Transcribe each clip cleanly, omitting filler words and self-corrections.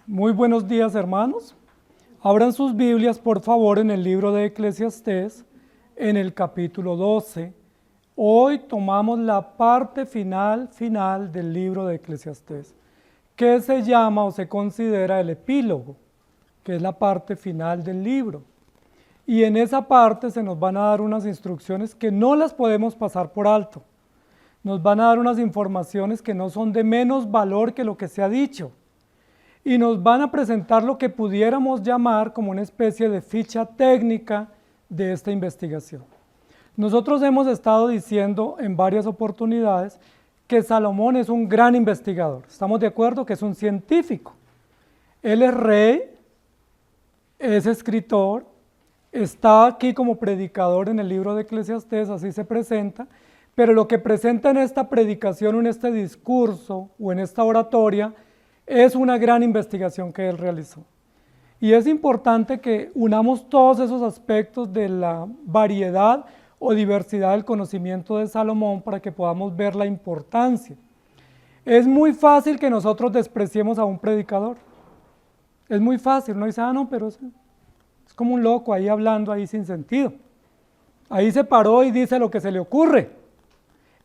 Muy buenos días, hermanos. Abran sus Biblias, por favor, en el libro de Eclesiastés, en el capítulo 12. Hoy tomamos la parte final del libro de Eclesiastés, que se llama o se considera el epílogo, que es la parte final del libro. Y en esa parte se nos van a dar unas instrucciones que no las podemos pasar por alto. Nos van a dar unas informaciones que no son de menos valor que lo que se ha dicho. Y nos van a presentar lo que pudiéramos llamar como una especie de ficha técnica de esta investigación. Nosotros hemos estado diciendo en varias oportunidades que Salomón es un gran investigador. ¿Estamos de acuerdo? Que es un científico. Él es rey, es escritor, está aquí como predicador en el libro de Eclesiastés, así se presenta, pero lo que presenta en esta predicación, en este discurso o en esta oratoria, es una gran investigación que él realizó. Y es importante que unamos todos esos aspectos de la variedad o diversidad del conocimiento de Salomón para que podamos ver la importancia. Es muy fácil que nosotros despreciemos a un predicador. Es muy fácil, uno dice, no, pero es como un loco ahí hablando ahí sin sentido. Ahí se paró y dice lo que se le ocurre.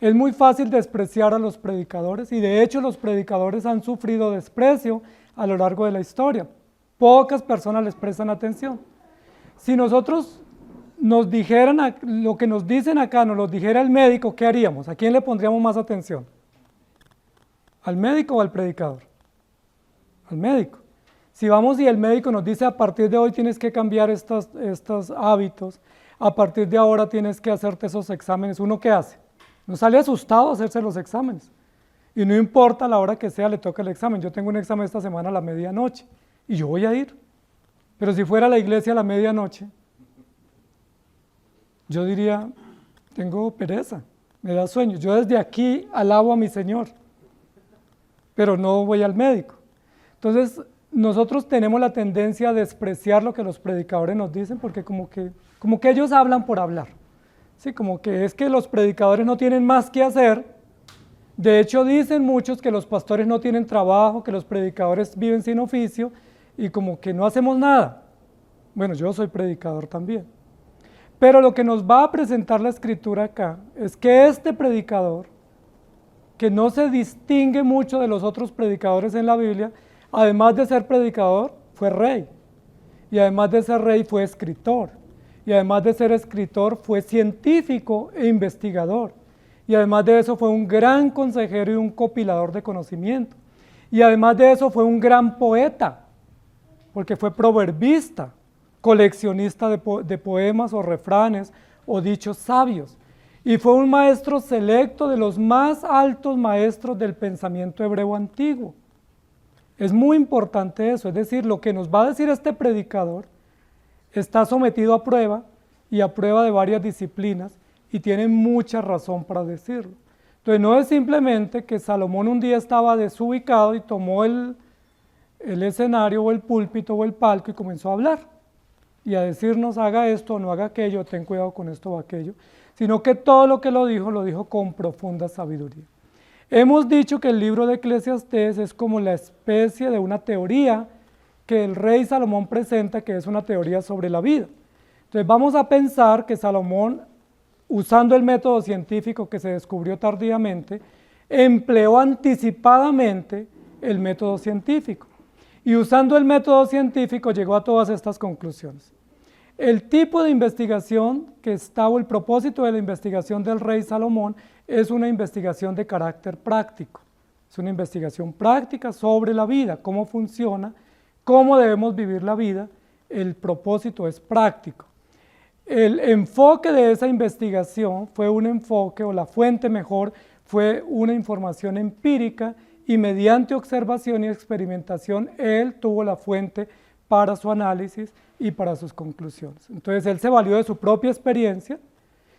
Es muy fácil despreciar a los predicadores y de hecho los predicadores han sufrido desprecio a lo largo de la historia. Pocas personas les prestan atención. Si nosotros nos dijeran lo que nos dicen acá, nos lo dijera el médico, ¿qué haríamos? ¿A quién le pondríamos más atención? ¿Al médico o al predicador? Al médico. Si vamos y el médico nos dice a partir de hoy tienes que cambiar estos hábitos, a partir de ahora tienes que hacerte esos exámenes, ¿uno qué hace? No sale asustado a hacerse los exámenes. Y no importa la hora que sea, le toca el examen. Yo tengo un examen esta semana a la medianoche y yo voy a ir. Pero si fuera a la iglesia a la medianoche, yo diría, tengo pereza, me da sueño. Yo desde aquí alabo a mi Señor, pero no voy al médico. Entonces, nosotros tenemos la tendencia a despreciar lo que los predicadores nos dicen porque como que ellos hablan por hablar. Sí, como que es que los predicadores no tienen más que hacer. De hecho, dicen muchos que los pastores no tienen trabajo, que los predicadores viven sin oficio y como que no hacemos nada. Bueno, yo soy predicador también. Pero lo que nos va a presentar la escritura acá es que este predicador, que no se distingue mucho de los otros predicadores en la Biblia, además de ser predicador, fue rey. Y además de ser rey, fue escritor. Y además de ser escritor, fue científico e investigador. Y además de eso, fue un gran consejero y un compilador de conocimiento. Y además de eso, fue un gran poeta, porque fue proverbista, coleccionista de poemas o refranes o dichos sabios. Y fue un maestro selecto de los más altos maestros del pensamiento hebreo antiguo. Es muy importante eso, es decir, lo que nos va a decir este predicador está sometido a prueba y a prueba de varias disciplinas y tiene mucha razón para decirlo. Entonces no es simplemente que Salomón un día estaba desubicado y tomó el escenario o el púlpito o el palco y comenzó a hablar y a decirnos haga esto o no haga aquello, ten cuidado con esto o aquello, sino que todo lo que lo dijo con profunda sabiduría. Hemos dicho que el libro de Eclesiastés es como la especie de una teoría que el rey Salomón presenta, que es una teoría sobre la vida. Entonces vamos a pensar que Salomón, usando el método científico que se descubrió tardíamente, empleó anticipadamente el método científico. Y usando el método científico llegó a todas estas conclusiones. El tipo de investigación que está, o el propósito de la investigación del rey Salomón, es una investigación de carácter práctico. Es una investigación práctica sobre la vida, cómo funciona, cómo debemos vivir la vida. El propósito es práctico. El enfoque de esa investigación fue un enfoque, o la fuente mejor, fue una información empírica y mediante observación y experimentación él tuvo la fuente para su análisis y para sus conclusiones. Entonces él se valió de su propia experiencia,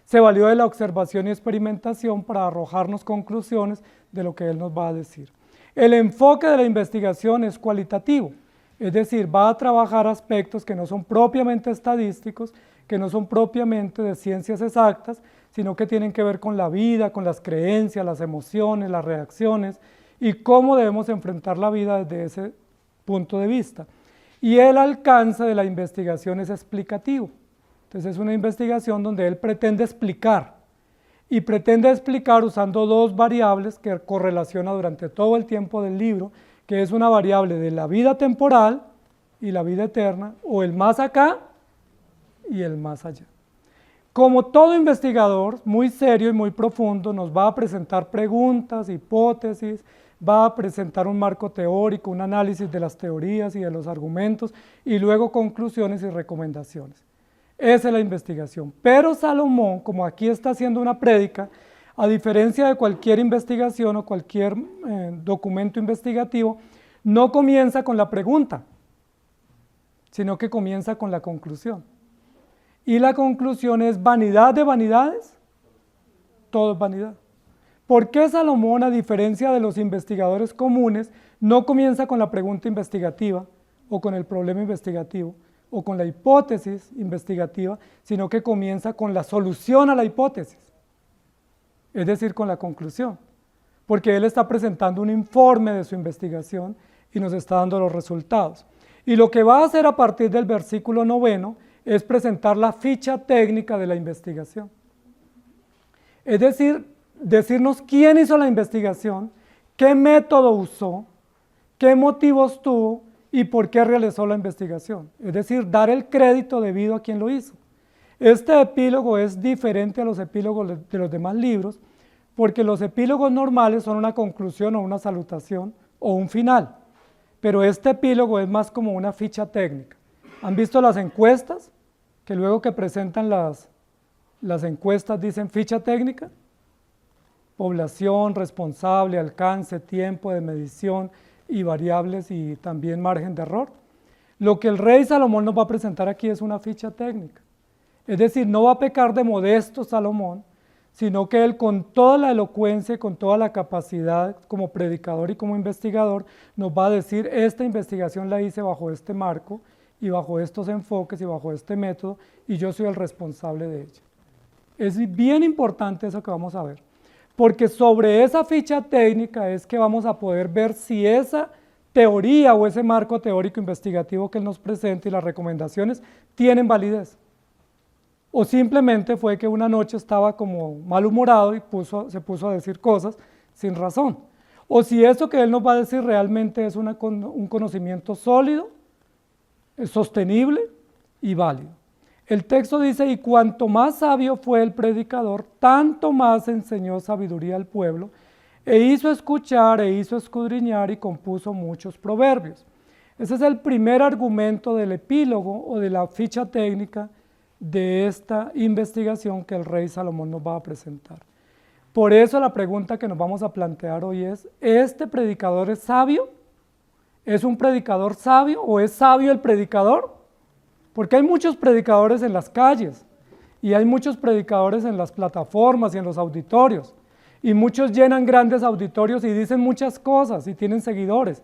se valió de la observación y experimentación para arrojarnos conclusiones de lo que él nos va a decir. El enfoque de la investigación es cualitativo. Es decir, va a trabajar aspectos que no son propiamente estadísticos, que no son propiamente de ciencias exactas, sino que tienen que ver con la vida, con las creencias, las emociones, las reacciones y cómo debemos enfrentar la vida desde ese punto de vista. Y el alcance de la investigación es explicativo. Entonces es una investigación donde él pretende explicar, y pretende explicar usando dos variables que correlaciona durante todo el tiempo del libro, que es una variable de la vida temporal y la vida eterna, o el más acá y el más allá. Como todo investigador muy serio y muy profundo, nos va a presentar preguntas, hipótesis, va a presentar un marco teórico, un análisis de las teorías y de los argumentos, y luego conclusiones y recomendaciones. Esa es la investigación. Pero Salomón, como aquí está haciendo una prédica, a diferencia de cualquier investigación o cualquier documento investigativo, no comienza con la pregunta, sino que comienza con la conclusión. Y la conclusión es: vanidad de vanidades, todo es vanidad. ¿Por qué Salomón, a diferencia de los investigadores comunes, no comienza con la pregunta investigativa o con el problema investigativo o con la hipótesis investigativa, sino que comienza con la solución a la hipótesis? Es decir, con la conclusión, porque él está presentando un informe de su investigación y nos está dando los resultados. Y lo que va a hacer a partir del versículo 9 es presentar la ficha técnica de la investigación. Es decir, decirnos quién hizo la investigación, qué método usó, qué motivos tuvo y por qué realizó la investigación. Es decir, dar el crédito debido a quien lo hizo. Este epílogo es diferente a los epílogos de los demás libros, porque los epílogos normales son una conclusión o una salutación o un final, pero este epílogo es más como una ficha técnica. ¿Han visto las encuestas? Que luego que presentan las encuestas dicen ficha técnica, población, responsable, alcance, tiempo de medición y variables y también margen de error. Lo que el rey Salomón nos va a presentar aquí es una ficha técnica. Es decir, no va a pecar de modesto Salomón, sino que él, con toda la elocuencia, con toda la capacidad como predicador y como investigador, nos va a decir: esta investigación la hice bajo este marco y bajo estos enfoques y bajo este método, y yo soy el responsable de ella. Es bien importante eso que vamos a ver, porque sobre esa ficha técnica es que vamos a poder ver si esa teoría o ese marco teórico investigativo que él nos presenta y las recomendaciones tienen validez. O simplemente fue que una noche estaba como malhumorado y se puso a decir cosas sin razón. O si eso que él nos va a decir realmente es un conocimiento sólido, sostenible y válido. El texto dice: y cuanto más sabio fue el predicador, tanto más enseñó sabiduría al pueblo, e hizo escuchar, e hizo escudriñar, y compuso muchos proverbios. Ese es el primer argumento del epílogo o de la ficha técnica de esta investigación que el rey Salomón nos va a presentar. Por eso la pregunta que nos vamos a plantear hoy es: ¿este predicador es sabio? ¿Es un predicador sabio o es sabio el predicador? Porque hay muchos predicadores en las calles y hay muchos predicadores en las plataformas y en los auditorios, y muchos llenan grandes auditorios y dicen muchas cosas y tienen seguidores.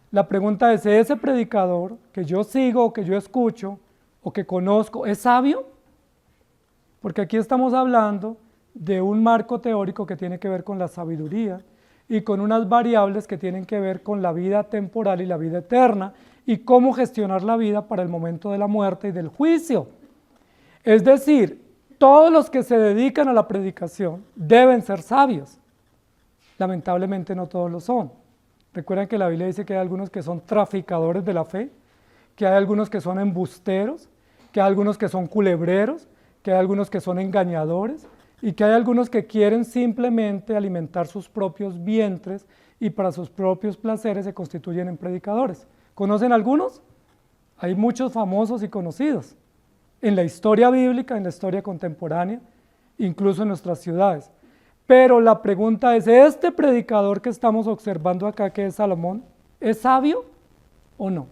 La pregunta es: ¿ese predicador que yo sigo o que yo escucho o que conozco es sabio? Porque aquí estamos hablando de un marco teórico que tiene que ver con la sabiduría y con unas variables que tienen que ver con la vida temporal y la vida eterna, y cómo gestionar la vida para el momento de la muerte y del juicio. Es decir, todos los que se dedican a la predicación deben ser sabios. Lamentablemente no todos lo son. Recuerden que la Biblia dice que hay algunos que son traficadores de la fe, que hay algunos que son embusteros, que hay algunos que son culebreros, que hay algunos que son engañadores, y que hay algunos que quieren simplemente alimentar sus propios vientres y para sus propios placeres se constituyen en predicadores. ¿Conocen algunos? Hay muchos famosos y conocidos en la historia bíblica, en la historia contemporánea, incluso en nuestras ciudades. Pero la pregunta es: ¿este predicador que estamos observando acá, que es Salomón, es sabio o no?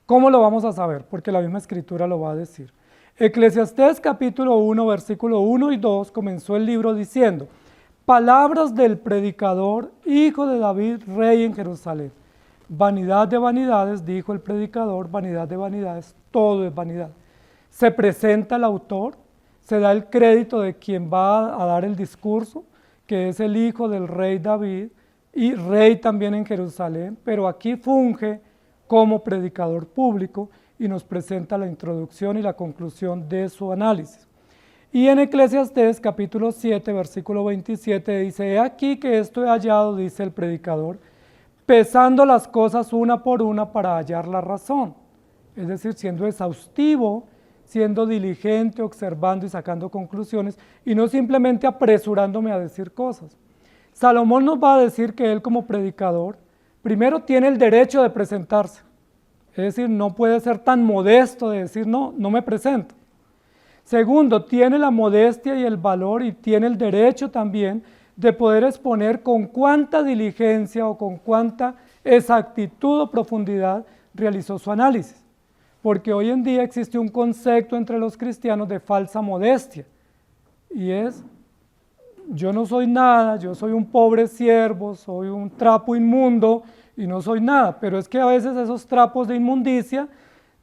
¿Cómo lo vamos a saber? Porque la misma escritura lo va a decir. Eclesiastés capítulo 1, versículo 1 y 2 comenzó el libro diciendo: palabras del predicador, hijo de David, rey en Jerusalén. Vanidad de vanidades, dijo el predicador, vanidad de vanidades, todo es vanidad. Se presenta el autor, se da el crédito de quien va a dar el discurso, que es el hijo del rey David, y rey también en Jerusalén, pero aquí funge como predicador público y nos presenta la introducción y la conclusión de su análisis. Y en Eclesiastés capítulo 7, versículo 27 dice: he aquí que esto he hallado, dice el predicador, pesando las cosas una por una para hallar la razón. Es decir, siendo exhaustivo, siendo diligente, observando y sacando conclusiones, y no simplemente apresurándome a decir cosas. Salomón nos va a decir que él como predicador, primero tiene el derecho de presentarse. Es decir, no puede ser tan modesto de decir, no me presento. Segundo, tiene la modestia y el valor y tiene el derecho también de poder exponer con cuánta diligencia o con cuánta exactitud o profundidad realizó su análisis. Porque hoy en día existe un concepto entre los cristianos de falsa modestia, y es: yo no soy nada, yo soy un pobre siervo, soy un trapo inmundo y no soy nada. Pero es que a veces esos trapos de inmundicia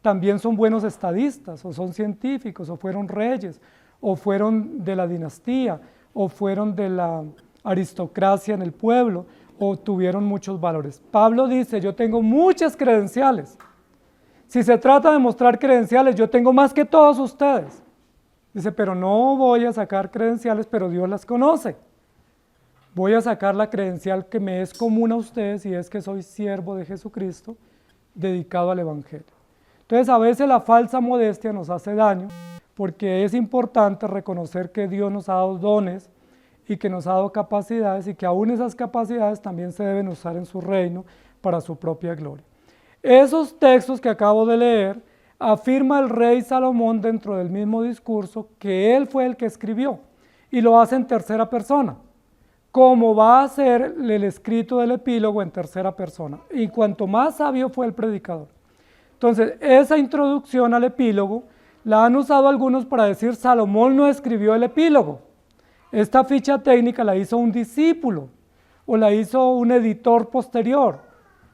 también son buenos estadistas, o son científicos, o fueron reyes, o fueron de la dinastía, o fueron de la aristocracia en el pueblo, o tuvieron muchos valores. Pablo dice: yo tengo muchas credenciales. Si se trata de mostrar credenciales, yo tengo más que todos ustedes. Dice: pero no voy a sacar credenciales, pero Dios las conoce. Voy a sacar la credencial que me es común a ustedes, y es que soy siervo de Jesucristo, dedicado al Evangelio. Entonces, a veces la falsa modestia nos hace daño, porque es importante reconocer que Dios nos ha dado dones y que nos ha dado capacidades, y que aún esas capacidades también se deben usar en su reino para su propia gloria. Esos textos que acabo de leer afirma el rey Salomón dentro del mismo discurso que él fue el que escribió, y lo hace en tercera persona, como va a ser el escrito del epílogo en tercera persona. Y cuanto más sabio fue el predicador. Entonces, esa introducción al epílogo la han usado algunos para decir: Salomón no escribió el epílogo. Esta ficha técnica la hizo un discípulo, o la hizo un editor posterior.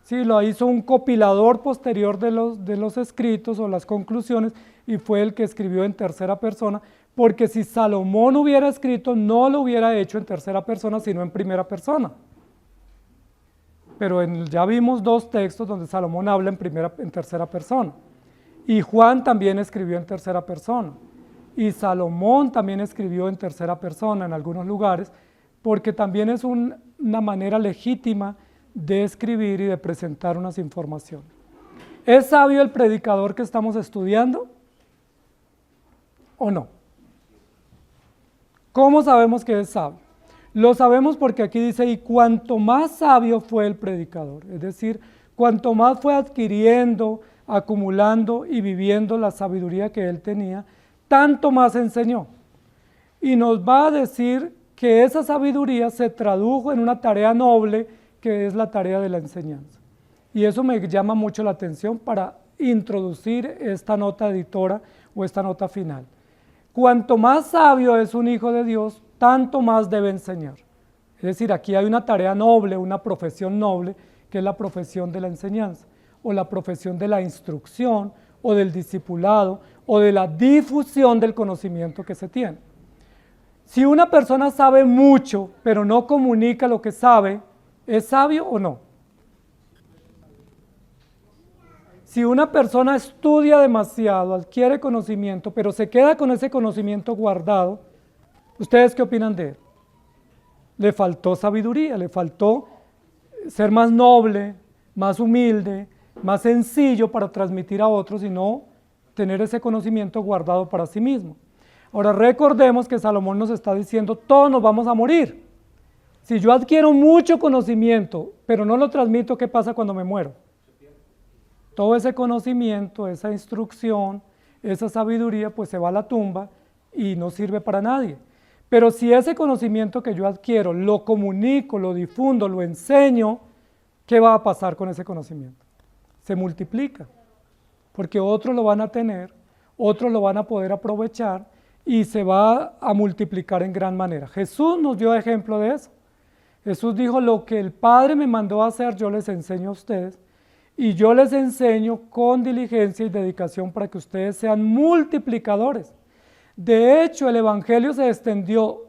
Sí, lo hizo un compilador posterior de los escritos o las conclusiones, y fue el que escribió en tercera persona, porque si Salomón hubiera escrito, no lo hubiera hecho en tercera persona, sino en primera persona. Pero ya vimos dos textos donde Salomón habla en tercera persona, y Juan también escribió en tercera persona, y Salomón también escribió en tercera persona en algunos lugares, porque también es una manera legítima de escribir y de presentar unas informaciones. ¿Es sabio el predicador que estamos estudiando o no? ¿Cómo sabemos que es sabio? Lo sabemos porque aquí dice: y cuanto más sabio fue el predicador, es decir, cuanto más fue adquiriendo, acumulando y viviendo la sabiduría que él tenía, tanto más enseñó. Y nos va a decir que esa sabiduría se tradujo en una tarea noble, que es la tarea de la enseñanza. Y eso me llama mucho la atención para introducir esta nota editora o esta nota final. Cuanto más sabio es un hijo de Dios, tanto más debe enseñar. Es decir, aquí hay una tarea noble, una profesión noble, que es la profesión de la enseñanza, o la profesión de la instrucción, o del discipulado, o de la difusión del conocimiento que se tiene. Si una persona sabe mucho, pero no comunica lo que sabe, ¿es sabio o no? Si una persona estudia demasiado, adquiere conocimiento, pero se queda con ese conocimiento guardado, ¿ustedes qué opinan de él? Le faltó sabiduría, le faltó ser más noble, más humilde, más sencillo para transmitir a otros, y no tener ese conocimiento guardado para sí mismo. Ahora recordemos que Salomón nos está diciendo: todos nos vamos a morir. Si yo adquiero mucho conocimiento, pero no lo transmito, ¿qué pasa cuando me muero? Todo ese conocimiento, esa instrucción, esa sabiduría, pues se va a la tumba y no sirve para nadie. Pero si ese conocimiento que yo adquiero lo comunico, lo difundo, lo enseño, ¿qué va a pasar con ese conocimiento? Se multiplica, porque otros lo van a tener, otros lo van a poder aprovechar, y se va a multiplicar en gran manera. Jesús nos dio ejemplo de eso. Jesús dijo: lo que el Padre me mandó a hacer, yo les enseño a ustedes, y yo les enseño con diligencia y dedicación para que ustedes sean multiplicadores. De hecho, el Evangelio se extendió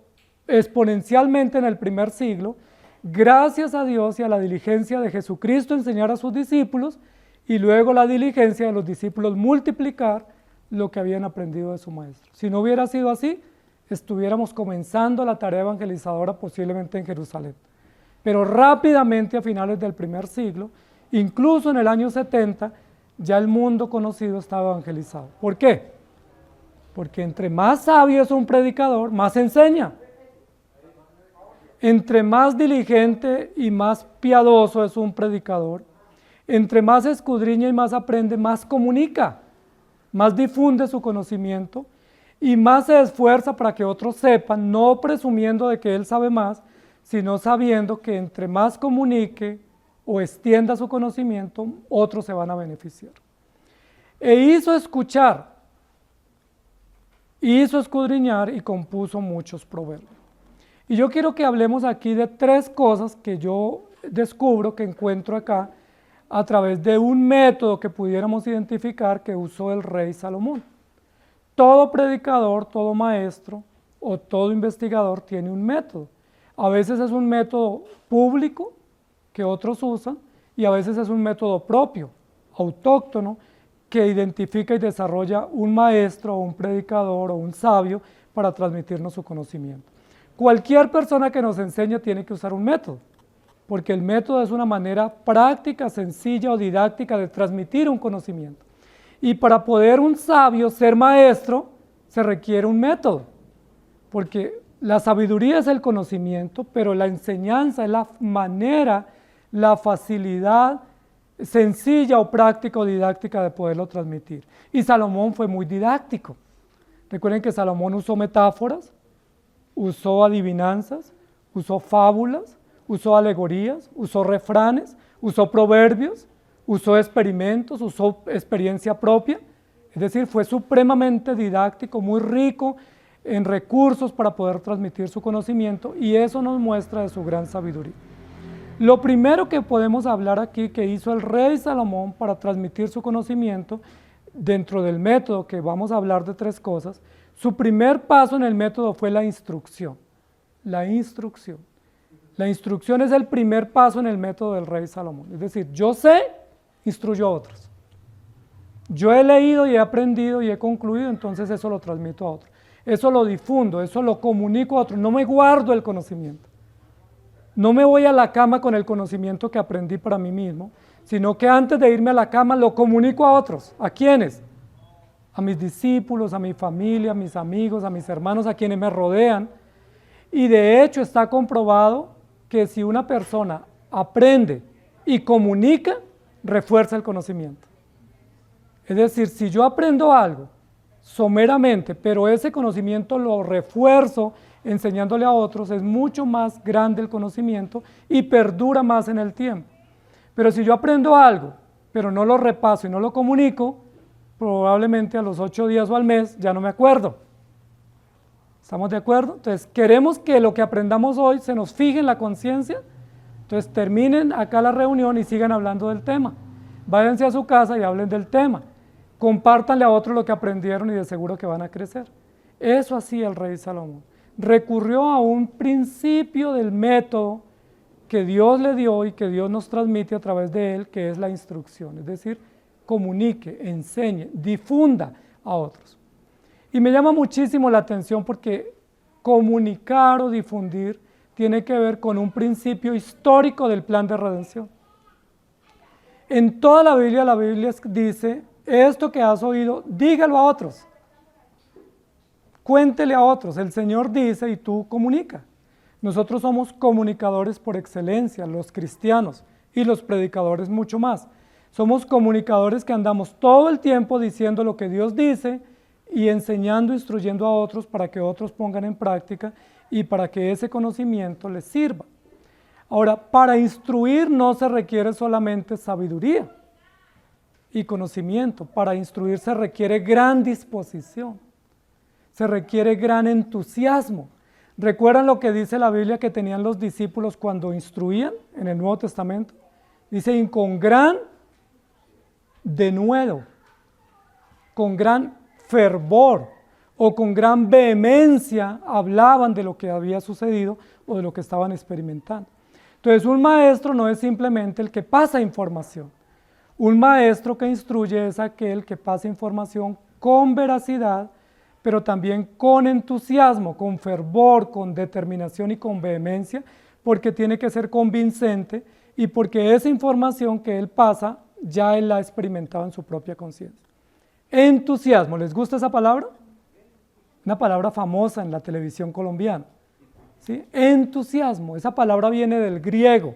exponencialmente en el primer siglo, gracias a Dios y a la diligencia de Jesucristo enseñar a sus discípulos, y luego la diligencia de los discípulos multiplicar lo que habían aprendido de su maestro. Si no hubiera sido así, estuviéramos comenzando la tarea evangelizadora posiblemente en Jerusalén. Pero rápidamente a finales del primer siglo, incluso en el año 70, ya el mundo conocido estaba evangelizado. ¿Por qué? Porque entre más sabio es un predicador, más enseña. Entre más diligente y más piadoso es un predicador, entre más escudriña y más aprende, más comunica, más difunde su conocimiento y más se esfuerza para que otros sepan, no presumiendo de que él sabe más, sino sabiendo que entre más comunique o extienda su conocimiento, otros se van a beneficiar. E hizo escuchar, hizo escudriñar y compuso muchos proverbios. Y yo quiero que hablemos aquí de tres cosas que yo descubro, que encuentro acá, a través de un método que pudiéramos identificar que usó el rey Salomón. Todo predicador, todo maestro o todo investigador tiene un método. A veces es un método público que otros usan y a veces es un método propio, autóctono, que identifica y desarrolla un maestro o un predicador o un sabio para transmitirnos su conocimiento. Cualquier persona que nos enseñe tiene que usar un método, porque el método es una manera práctica, sencilla o didáctica de transmitir un conocimiento. Y para poder un sabio ser maestro, se requiere un método, porque la sabiduría es el conocimiento, pero la enseñanza es la manera, la facilidad sencilla o práctica o didáctica de poderlo transmitir. Y Salomón fue muy didáctico. Recuerden que Salomón usó metáforas, usó adivinanzas, usó fábulas, usó alegorías, usó refranes, usó proverbios, usó experimentos, usó experiencia propia. Es decir, fue supremamente didáctico, muy rico en recursos para poder transmitir su conocimiento, y eso nos muestra de su gran sabiduría. Lo primero que podemos hablar aquí que hizo el rey Salomón para transmitir su conocimiento, dentro del método, que vamos a hablar de tres cosas, su primer paso en el método fue la instrucción. La instrucción. La instrucción es el primer paso en el método del rey Salomón. Es decir, yo sé, instruyo a otros. Yo he leído y he aprendido y he concluido, entonces eso lo transmito a otros. Eso lo difundo, eso lo comunico a otros. No me guardo el conocimiento. No me voy a la cama con el conocimiento que aprendí para mí mismo, sino que antes de irme a la cama lo comunico a otros. ¿A quiénes? A mis discípulos, a mi familia, a mis amigos, a mis hermanos, a quienes me rodean. Y de hecho está comprobado que si una persona aprende y comunica, refuerza el conocimiento. Es decir, si yo aprendo algo someramente, pero ese conocimiento lo refuerzo enseñándole a otros, es mucho más grande el conocimiento y perdura más en el tiempo. Pero si yo aprendo algo, pero no lo repaso y no lo comunico, probablemente a los 8 días o al mes ya no me acuerdo. ¿Estamos de acuerdo? Entonces, queremos que lo que aprendamos hoy se nos fije en la conciencia. Entonces, terminen acá la reunión y sigan hablando del tema. Váyanse a su casa y hablen del tema. Compártanle a otros lo que aprendieron y de seguro que van a crecer. Eso hacía el rey Salomón. Recurrió a un principio del método que Dios le dio y que Dios nos transmite a través de él, que es la instrucción. Es decir, comunique, enseñe, difunda a otros. Y me llama muchísimo la atención porque comunicar o difundir tiene que ver con un principio histórico del plan de redención. En toda la Biblia dice, esto que has oído, dígalo a otros. Cuéntele a otros. El Señor dice y tú comunica. Nosotros somos comunicadores por excelencia, los cristianos, y los predicadores mucho más. Somos comunicadores que andamos todo el tiempo diciendo lo que Dios dice y enseñando, instruyendo a otros para que otros pongan en práctica y para que ese conocimiento les sirva. Ahora, para instruir no se requiere solamente sabiduría y conocimiento. Para instruir se requiere gran disposición, se requiere gran entusiasmo. ¿Recuerdan lo que dice la Biblia que tenían los discípulos cuando instruían en el Nuevo Testamento? Dice, y con gran denuedo, con gran fervor o con gran vehemencia hablaban de lo que había sucedido o de lo que estaban experimentando. Entonces, un maestro no es simplemente el que pasa información. Un maestro que instruye es aquel que pasa información con veracidad, pero también con entusiasmo, con fervor, con determinación y con vehemencia, porque tiene que ser convincente y porque esa información que él pasa ya él la ha experimentado en su propia conciencia. Entusiasmo, ¿les gusta esa palabra? Una palabra famosa en la televisión colombiana. ¿Sí? Entusiasmo, esa palabra viene del griego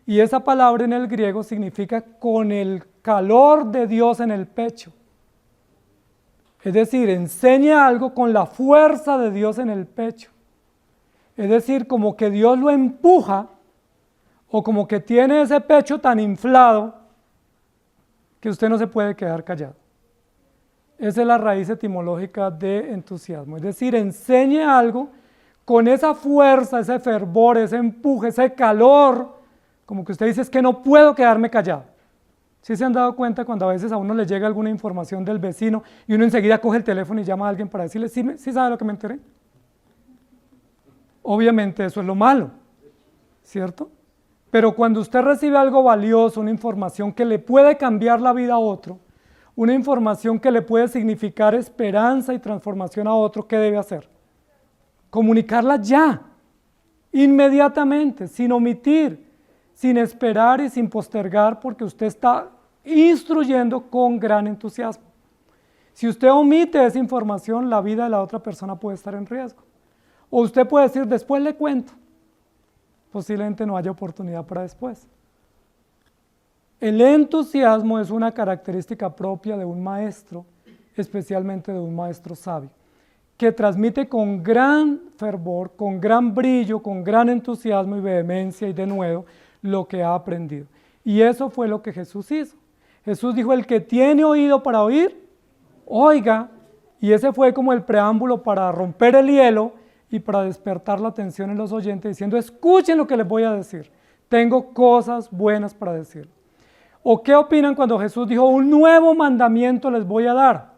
y esa palabra en el griego significa con el calor de Dios en el pecho. Es decir, enseña algo con la fuerza de Dios en el pecho. Es decir, como que Dios lo empuja o como que tiene ese pecho tan inflado que usted no se puede quedar callado. Esa es la raíz etimológica de entusiasmo. Es decir, enseñe algo con esa fuerza, ese fervor, ese empuje, ese calor, como que usted dice, es que no puedo quedarme callado. ¿Sí se han dado cuenta cuando a veces a uno le llega alguna información del vecino y uno enseguida coge el teléfono y llama a alguien para decirle, ¿sí sabe lo que me enteré? Obviamente eso es lo malo, ¿cierto? Pero cuando usted recibe algo valioso, una información que le puede cambiar la vida a otro, una información que le puede significar esperanza y transformación a otro, ¿qué debe hacer? Comunicarla ya, inmediatamente, sin omitir, sin esperar y sin postergar, porque usted está instruyendo con gran entusiasmo. Si usted omite esa información, la vida de la otra persona puede estar en riesgo. O usted puede decir, después le cuento. Posiblemente no haya oportunidad para después. El entusiasmo es una característica propia de un maestro, especialmente de un maestro sabio, que transmite con gran fervor, con gran brillo, con gran entusiasmo y vehemencia y denuedo lo que ha aprendido. Y eso fue lo que Jesús hizo. Jesús dijo, el que tiene oído para oír, oiga, y ese fue como el preámbulo para romper el hielo y para despertar la atención en los oyentes, diciendo, escuchen lo que les voy a decir, tengo cosas buenas para decir. ¿O qué opinan cuando Jesús dijo, un nuevo mandamiento les voy a dar?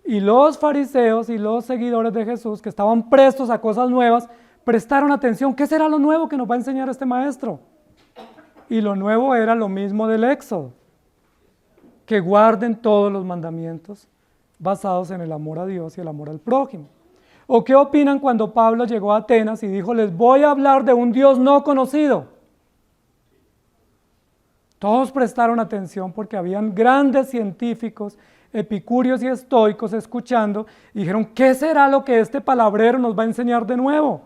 Y los fariseos y los seguidores de Jesús, que estaban prestos a cosas nuevas, prestaron atención. ¿Qué será lo nuevo que nos va a enseñar este maestro? Y lo nuevo era lo mismo del Éxodo, que guarden todos los mandamientos basados en el amor a Dios y el amor al prójimo. ¿O qué opinan cuando Pablo llegó a Atenas y dijo, les voy a hablar de un Dios no conocido? Todos prestaron atención porque habían grandes científicos, epicúreos y estoicos escuchando y dijeron, ¿qué será lo que este palabrero nos va a enseñar de nuevo?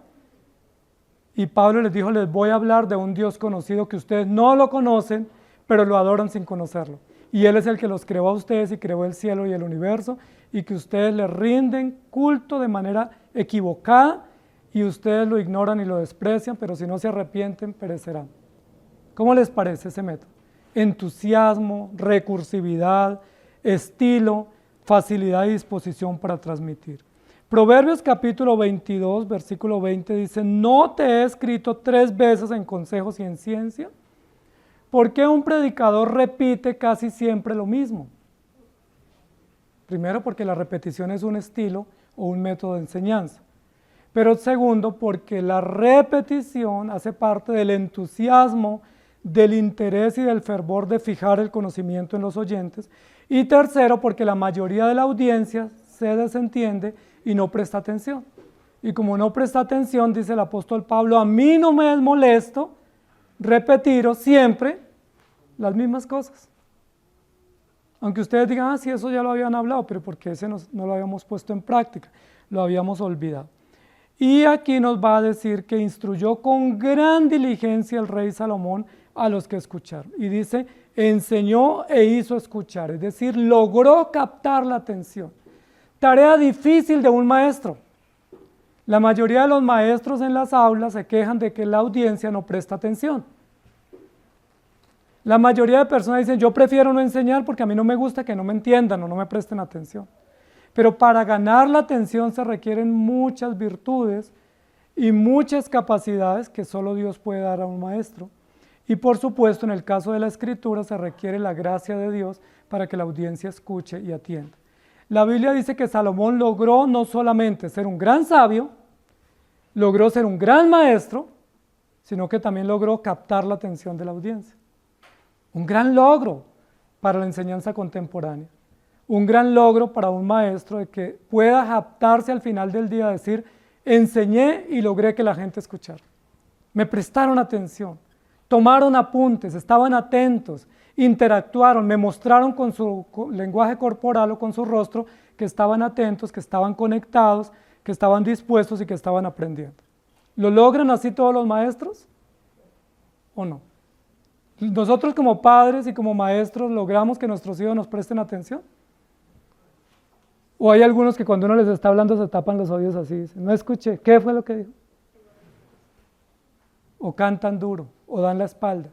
Y Pablo les dijo, les voy a hablar de un Dios conocido que ustedes no lo conocen, pero lo adoran sin conocerlo. Y Él es el que los creó a ustedes y creó el cielo y el universo, y que ustedes le rinden culto de manera equivocada, y ustedes lo ignoran y lo desprecian, pero si no se arrepienten, perecerán. ¿Cómo les parece ese método? Entusiasmo, recursividad, estilo, facilidad y disposición para transmitir. Proverbios capítulo 22, versículo 20 dice, ¿no te he escrito 3 veces en consejos y en ciencia? ¿Por qué un predicador repite casi siempre lo mismo? Primero, porque la repetición es un estilo o un método de enseñanza. Pero segundo, porque la repetición hace parte del entusiasmo, del interés y del fervor de fijar el conocimiento en los oyentes. Y tercero, porque la mayoría de la audiencia se desentiende y no presta atención. Y como no presta atención, dice el apóstol Pablo, a mí no me es molesto repetiros siempre las mismas cosas. Aunque ustedes digan, sí, eso ya lo habían hablado, pero porque ese no lo habíamos puesto en práctica, lo habíamos olvidado. Y aquí nos va a decir que instruyó con gran diligencia el rey Salomón a los que escucharon. Y dice, enseñó e hizo escuchar, es decir, logró captar la atención. Tarea difícil de un maestro. La mayoría de los maestros en las aulas se quejan de que la audiencia no presta atención. La mayoría de personas dicen, yo prefiero no enseñar porque a mí no me gusta que no me entiendan o no me presten atención. Pero para ganar la atención se requieren muchas virtudes y muchas capacidades que solo Dios puede dar a un maestro. Y por supuesto, en el caso de la escritura se requiere la gracia de Dios para que la audiencia escuche y atienda. La Biblia dice que Salomón logró no solamente ser un gran sabio, logró ser un gran maestro, sino que también logró captar la atención de la audiencia. Un gran logro para la enseñanza contemporánea. Un gran logro para un maestro de que pueda jactarse al final del día, decir, enseñé y logré que la gente escuchara. Me prestaron atención, tomaron apuntes, estaban atentos, interactuaron, me mostraron con su lenguaje corporal o con su rostro que estaban atentos, que estaban conectados, que estaban dispuestos y que estaban aprendiendo. ¿Lo logran así todos los maestros o no? ¿Nosotros como padres y como maestros logramos que nuestros hijos nos presten atención? ¿O hay algunos que cuando uno les está hablando se tapan los oídos así, dicen, no escuché, ¿qué fue lo que dijo? O cantan duro, o dan la espalda.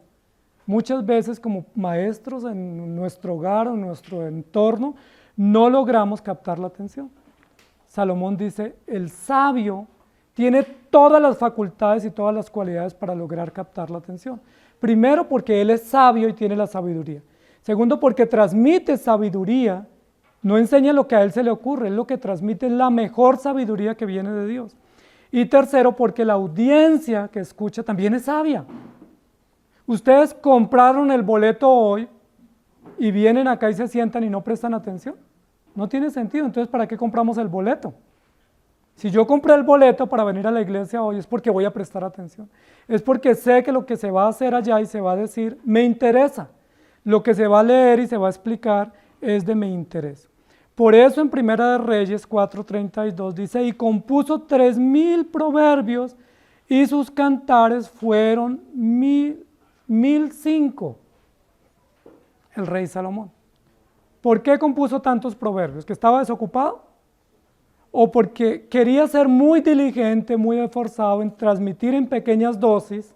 Muchas veces como maestros en nuestro hogar o en nuestro entorno no logramos captar la atención. Salomón dice, el sabio tiene todas las facultades y todas las cualidades para lograr captar la atención. Primero, porque él es sabio y tiene la sabiduría. Segundo, porque transmite sabiduría, no enseña lo que a él se le ocurre, él lo que transmite es la mejor sabiduría que viene de Dios. Y tercero, porque la audiencia que escucha también es sabia. Ustedes compraron el boleto hoy y vienen acá y se sientan y no prestan atención. No tiene sentido, entonces ¿para qué compramos el boleto? Si yo compré el boleto para venir a la iglesia hoy es porque voy a prestar atención. Es porque sé que lo que se va a hacer allá y se va a decir me interesa. Lo que se va a leer y se va a explicar es de mi interés. Por eso en Primera de Reyes 4:32 dice, y compuso 3000 proverbios y sus cantares fueron 1005. El rey Salomón. ¿Por qué compuso tantos proverbios? ¿Que estaba desocupado? ¿O porque quería ser muy diligente, muy esforzado en transmitir en pequeñas dosis,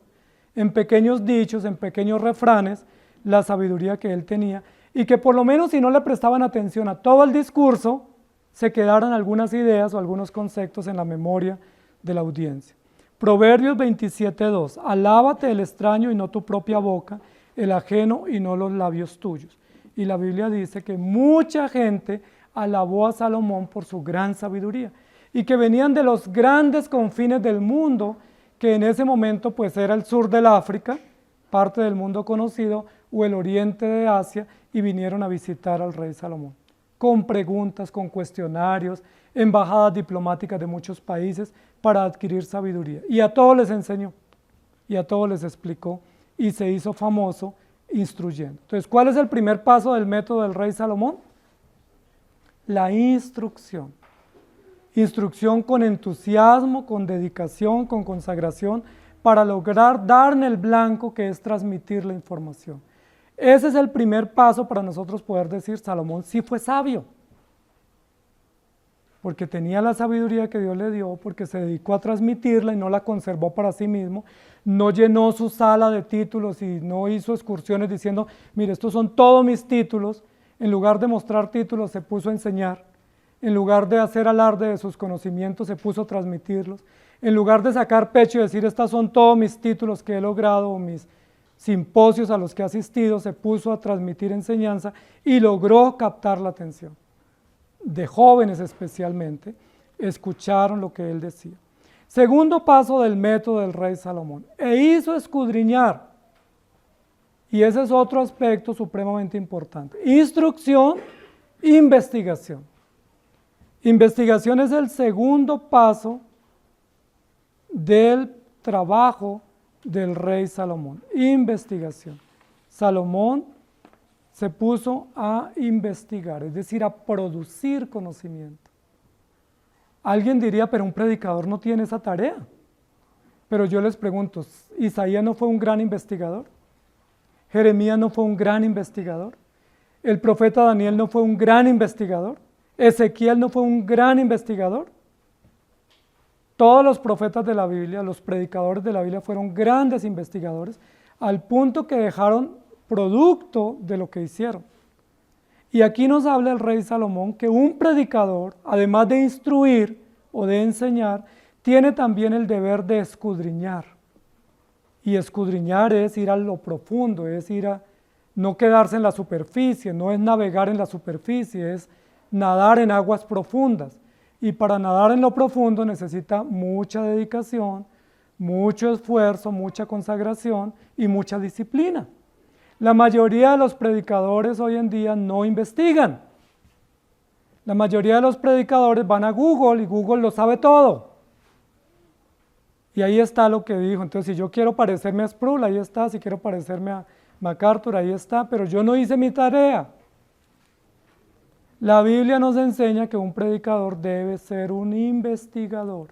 en pequeños dichos, en pequeños refranes, la sabiduría que él tenía? Y que por lo menos si no le prestaban atención a todo el discurso, se quedaran algunas ideas o algunos conceptos en la memoria de la audiencia. Proverbios 27:2, alábate el extraño y no tu propia boca, el ajeno y no los labios tuyos. Y la Biblia dice que mucha gente alabó a Salomón por su gran sabiduría y que venían de los grandes confines del mundo, que en ese momento pues era el sur del África, parte del mundo conocido, o el oriente de Asia, y vinieron a visitar al rey Salomón, con preguntas, con cuestionarios, embajadas diplomáticas de muchos países para adquirir sabiduría. Y a todos les enseñó, y a todos les explicó, y se hizo famoso instruyendo. Entonces, ¿cuál es el primer paso del método del rey Salomón? La instrucción. Instrucción con entusiasmo, con dedicación, con consagración, para lograr dar en el blanco, que es transmitir la información. Ese es el primer paso para nosotros poder decir, Salomón sí fue sabio, porque tenía la sabiduría que Dios le dio, porque se dedicó a transmitirla y no la conservó para sí mismo, no llenó su sala de títulos y no hizo excursiones diciendo, mire, estos son todos mis títulos. En lugar de mostrar títulos se puso a enseñar, en lugar de hacer alarde de sus conocimientos se puso a transmitirlos, en lugar de sacar pecho y decir, estos son todos mis títulos que he logrado o mis simposios a los que he asistido, se puso a transmitir enseñanza y logró captar la atención. De jóvenes especialmente, escucharon lo que él decía. Segundo paso del método del rey Salomón, e hizo escudriñar, y ese es otro aspecto supremamente importante. Instrucción, investigación. Investigación es el segundo paso del trabajo del rey Salomón. Investigación. Salomón se puso a investigar, es decir, a producir conocimiento. Alguien diría, pero un predicador no tiene esa tarea. Pero yo les pregunto, ¿Isaías no fue un gran investigador? ¿Jeremías no fue un gran investigador? ¿El profeta Daniel no fue un gran investigador? ¿Ezequiel no fue un gran investigador? Todos los profetas de la Biblia, los predicadores de la Biblia fueron grandes investigadores, al punto que dejaron producto de lo que hicieron. Y aquí nos habla el rey Salomón que un predicador, además de instruir o de enseñar, tiene también el deber de escudriñar. Y escudriñar es ir a lo profundo, es ir a no quedarse en la superficie, no es navegar en la superficie, es nadar en aguas profundas. Y para nadar en lo profundo necesita mucha dedicación, mucho esfuerzo, mucha consagración y mucha disciplina. La mayoría de los predicadores hoy en día no investigan. La mayoría de los predicadores van a Google y Google lo sabe todo. Y ahí está lo que dijo. Entonces, si yo quiero parecerme a Sproul, ahí está. Si quiero parecerme a MacArthur, ahí está. Pero yo no hice mi tarea. La Biblia nos enseña que un predicador debe ser un investigador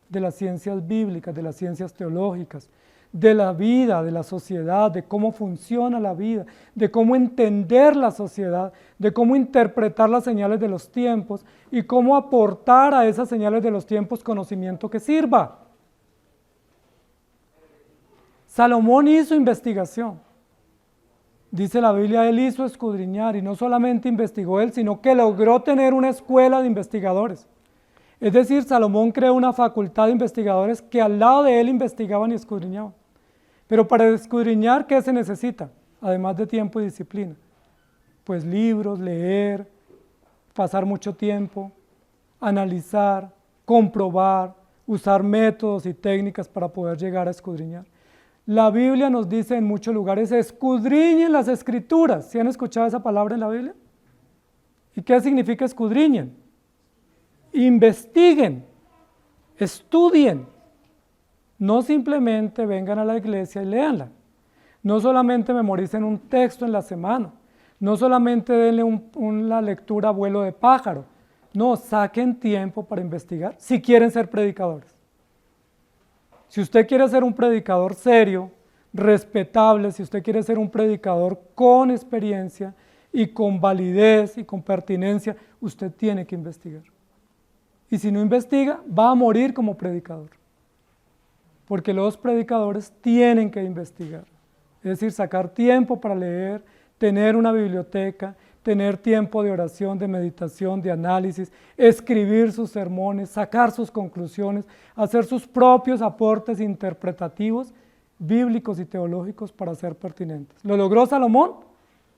de las ciencias bíblicas, de las ciencias teológicas, de la vida, de la sociedad, de cómo funciona la vida, de cómo entender la sociedad, de cómo interpretar las señales de los tiempos y cómo aportar a esas señales de los tiempos conocimiento que sirva. Salomón hizo investigación. Dice la Biblia, él hizo escudriñar y no solamente investigó él, sino que logró tener una escuela de investigadores. Es decir, Salomón creó una facultad de investigadores que al lado de él investigaban y escudriñaban. Pero para escudriñar, ¿qué se necesita? Además de tiempo y disciplina. Pues libros, leer, pasar mucho tiempo, analizar, comprobar, usar métodos y técnicas para poder llegar a escudriñar. La Biblia nos dice en muchos lugares, escudriñen las Escrituras. ¿Sí han escuchado esa palabra en la Biblia? ¿Y qué significa escudriñen? Investiguen, estudien. No simplemente vengan a la iglesia y léanla. No solamente memoricen un texto en la semana. No solamente denle una lectura a vuelo de pájaro. No, saquen tiempo para investigar si quieren ser predicadores. Si usted quiere ser un predicador serio, respetable, si usted quiere ser un predicador con experiencia y con validez y con pertinencia, usted tiene que investigar. Y si no investiga, va a morir como predicador. Porque los predicadores tienen que investigar. Es decir, sacar tiempo para leer, tener una biblioteca, tener tiempo de oración, de meditación, de análisis, escribir sus sermones, sacar sus conclusiones, hacer sus propios aportes interpretativos, bíblicos y teológicos para ser pertinentes. ¿Lo logró Salomón?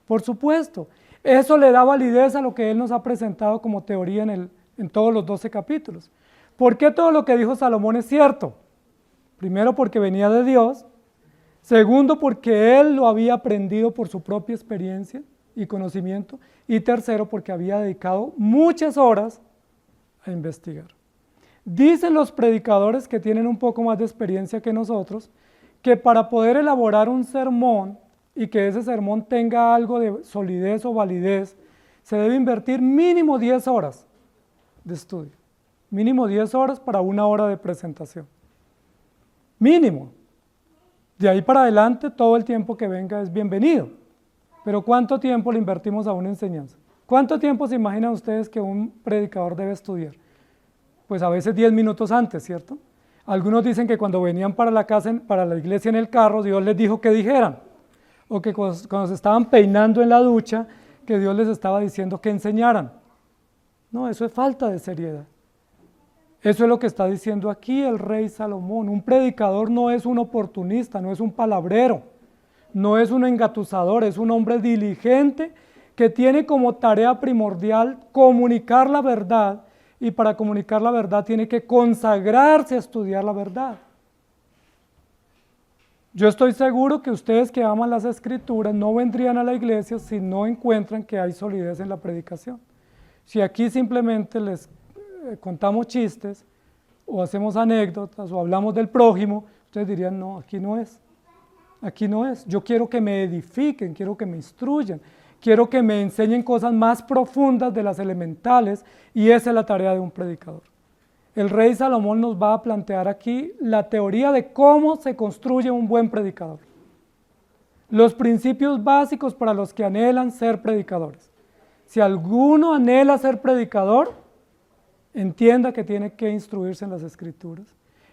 Por supuesto. Eso le da validez a lo que él nos ha presentado como teoría en todos los 12 capítulos. ¿Por qué todo lo que dijo Salomón es cierto? Primero, porque venía de Dios. Segundo, porque él lo había aprendido por su propia experiencia y conocimiento. Y tercero, porque había dedicado muchas horas a investigar. Dicen los predicadores que tienen un poco más de experiencia que nosotros, que para poder elaborar un sermón y que ese sermón tenga algo de solidez o validez, se debe invertir mínimo 10 horas de estudio. Mínimo 10 horas para 1 hora de presentación. Mínimo. De ahí para adelante, todo el tiempo que venga es bienvenido. Pero ¿cuánto tiempo le invertimos a una enseñanza? ¿Cuánto tiempo se imaginan ustedes que un predicador debe estudiar? Pues a veces 10 minutos antes, ¿cierto? Algunos dicen que cuando venían para la casa, para la iglesia en el carro, Dios les dijo que dijeran. O que cuando se estaban peinando en la ducha, que Dios les estaba diciendo que enseñaran. No, eso es falta de seriedad. Eso es lo que está diciendo aquí el rey Salomón. Un predicador no es un oportunista, no es un palabrero, no es un engatusador, es un hombre diligente que tiene como tarea primordial comunicar la verdad, y para comunicar la verdad tiene que consagrarse a estudiar la verdad. Yo estoy seguro que ustedes que aman las Escrituras no vendrían a la iglesia si no encuentran que hay solidez en la predicación. Si aquí simplemente les contamos chistes o hacemos anécdotas o hablamos del prójimo, ustedes dirían, no, aquí no es. Aquí no es. Yo quiero que me edifiquen, quiero que me instruyan, quiero que me enseñen cosas más profundas de las elementales, y esa es la tarea de un predicador. El rey Salomón nos va a plantear aquí la teoría de cómo se construye un buen predicador. Los principios básicos para los que anhelan ser predicadores. Si alguno anhela ser predicador, entienda que tiene que instruirse en las Escrituras,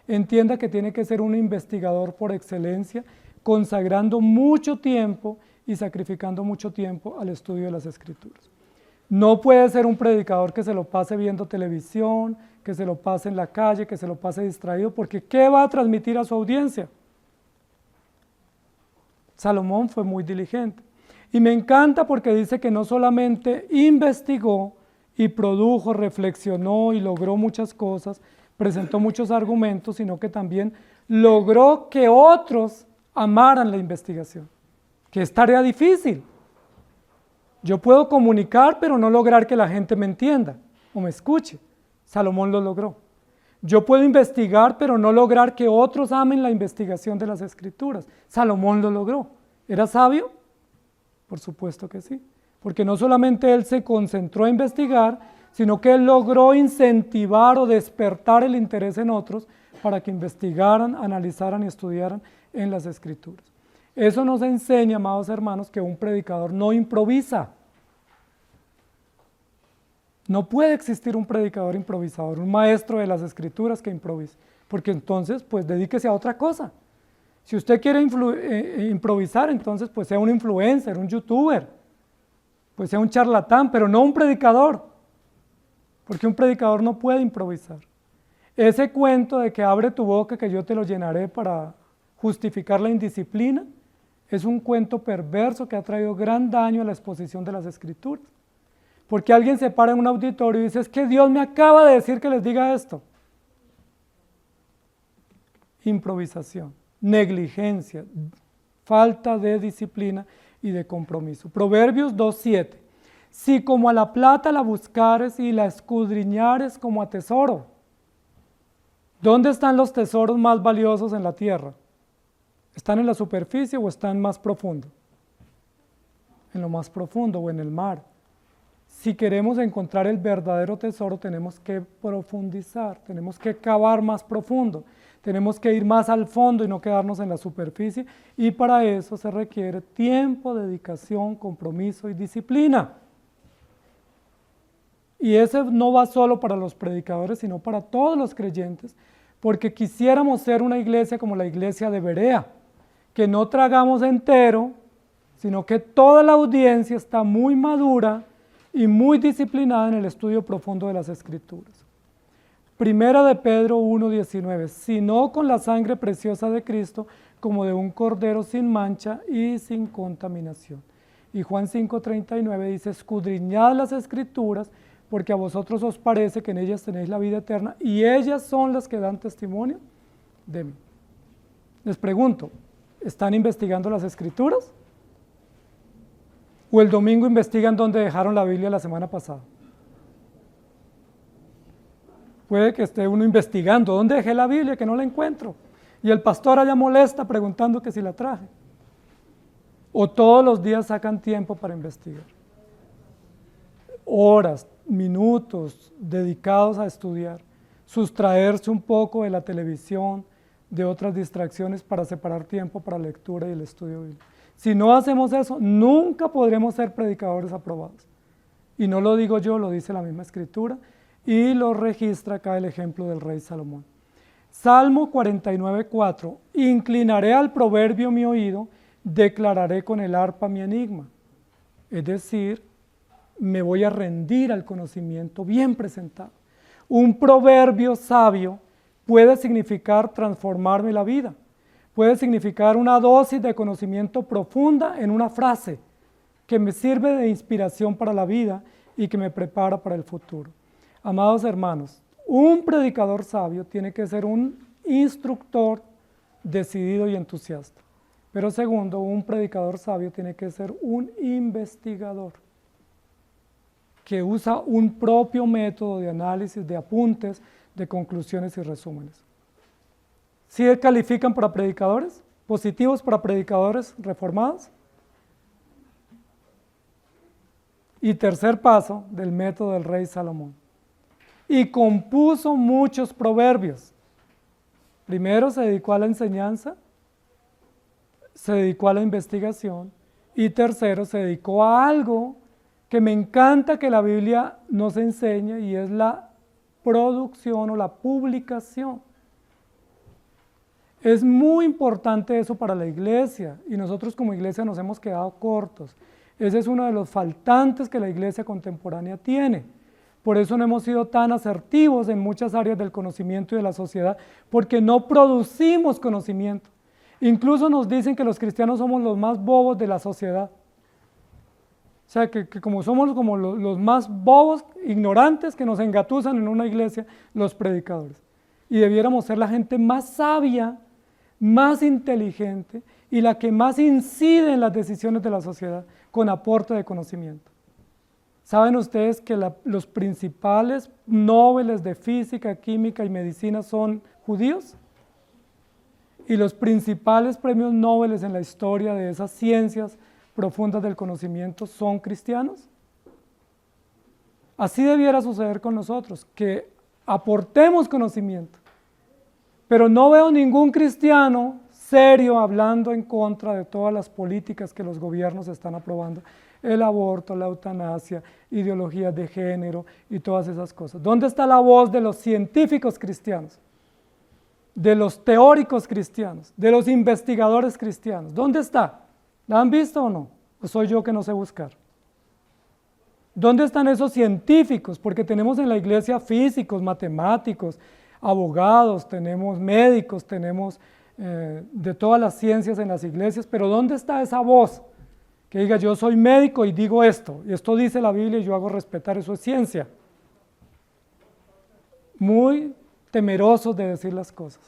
entienda que tiene que ser un investigador por excelencia, consagrando mucho tiempo y sacrificando mucho tiempo al estudio de las Escrituras. No puede ser un predicador que se lo pase viendo televisión, que se lo pase en la calle, que se lo pase distraído, porque ¿qué va a transmitir a su audiencia? Salomón fue muy diligente. Y me encanta porque dice que no solamente investigó y produjo, reflexionó y logró muchas cosas, presentó muchos argumentos, sino que también logró que otros amaran la investigación, que es tarea difícil. Yo puedo comunicar, pero no lograr que la gente me entienda o me escuche. Salomón lo logró. Yo puedo investigar, pero no lograr que otros amen la investigación de las Escrituras. Salomón lo logró. ¿Era sabio? Por supuesto que sí. Porque no solamente él se concentró a investigar, sino que él logró incentivar o despertar el interés en otros para que investigaran, analizaran y estudiaran en las Escrituras. Eso nos enseña, amados hermanos, que un predicador no improvisa. No puede existir un predicador improvisador, un maestro de las Escrituras que improvise, porque entonces, pues, dedíquese a otra cosa. Si usted quiere improvisar, entonces, pues, sea un influencer, un youtuber, pues, sea un charlatán, pero no un predicador, porque un predicador no puede improvisar. Ese cuento de que abre tu boca que yo te lo llenaré para justificar la indisciplina, es un cuento perverso que ha traído gran daño a la exposición de las Escrituras. Porque alguien se para en un auditorio y dice, es que Dios me acaba de decir que les diga esto. Improvisación, negligencia, falta de disciplina y de compromiso. Proverbios 2:7. Si como a la plata la buscares y la escudriñares como a tesoro. ¿Dónde están los tesoros más valiosos en la tierra? ¿Están en la superficie o están más profundo? En lo más profundo o en el mar. Si queremos encontrar el verdadero tesoro, tenemos que profundizar, tenemos que cavar más profundo, tenemos que ir más al fondo y no quedarnos en la superficie, y para eso se requiere tiempo, dedicación, compromiso y disciplina. Y ese no va solo para los predicadores, sino para todos los creyentes, porque quisiéramos ser una iglesia como la iglesia de Berea, que no tragamos entero, sino que toda la audiencia está muy madura y muy disciplinada en el estudio profundo de las Escrituras. Primera de Pedro 1:19, sino con la sangre preciosa de Cristo, como de un cordero sin mancha y sin contaminación. Y Juan 5:39 dice, escudriñad las Escrituras, porque a vosotros os parece que en ellas tenéis la vida eterna, y ellas son las que dan testimonio de mí. Les pregunto, ¿están investigando las Escrituras? ¿O el domingo investigan dónde dejaron la Biblia la semana pasada? Puede que esté uno investigando, ¿dónde dejé la Biblia? Que no la encuentro. Y el pastor allá molesta preguntando que si la traje. O todos los días sacan tiempo para investigar. Horas, minutos dedicados a estudiar. Sustraerse un poco de la televisión, de otras distracciones para separar tiempo para la lectura y el estudio bíblico. Si no hacemos eso, nunca podremos ser predicadores aprobados. Y no lo digo yo, lo dice la misma Escritura, y lo registra acá el ejemplo del rey Salomón. Salmo 49:4, inclinaré al proverbio mi oído, declararé con el arpa mi enigma. Es decir, me voy a rendir al conocimiento bien presentado. Un proverbio sabio puede significar transformarme la vida. Puede significar una dosis de conocimiento profunda en una frase que me sirve de inspiración para la vida y que me prepara para el futuro. Amados hermanos, un predicador sabio tiene que ser un instructor decidido y entusiasta. Pero segundo, un predicador sabio tiene que ser un investigador que usa un propio método de análisis, de apuntes, de conclusiones y resúmenes. ¿Sí califican para predicadores? ¿Positivos para predicadores reformados? Y tercer paso del método del rey Salomón. Y compuso muchos proverbios. Primero se dedicó a la enseñanza, se dedicó a la investigación, y tercero se dedicó a algo que me encanta que la Biblia nos enseña, y es la producción o la publicación. Es muy importante eso para la iglesia, y nosotros como iglesia nos hemos quedado cortos. Ese es uno de los faltantes que la iglesia contemporánea tiene. Por eso no hemos sido tan asertivos en muchas áreas del conocimiento y de la sociedad, porque no producimos conocimiento. Incluso nos dicen que los cristianos somos los más bobos de la sociedad. O sea, que como somos como los más bobos, ignorantes, que nos engatusan en una iglesia, los predicadores. Y debiéramos ser la gente más sabia más inteligente y la que más incide en las decisiones de la sociedad con aporte de conocimiento. ¿Saben ustedes que los principales Nobeles de física, química y medicina son judíos? Y los principales premios Nobeles en la historia de esas ciencias profundas del conocimiento son cristianos. Así debiera suceder con nosotros, que aportemos conocimiento. Pero no veo ningún cristiano serio hablando en contra de todas las políticas que los gobiernos están aprobando. El aborto, la eutanasia, ideologías de género y todas esas cosas. ¿Dónde está la voz de los científicos cristianos? De los teóricos cristianos, de los investigadores cristianos. ¿Dónde está? ¿La han visto o no? ¿O soy yo que no sé buscar? ¿Dónde están esos científicos? Porque tenemos en la iglesia físicos, matemáticos, abogados, tenemos médicos, tenemos de todas las ciencias en las iglesias, pero ¿dónde está esa voz? Que diga, yo soy médico y digo esto, y esto dice la Biblia y yo hago respetar, eso es ciencia. Muy temerosos de decir las cosas,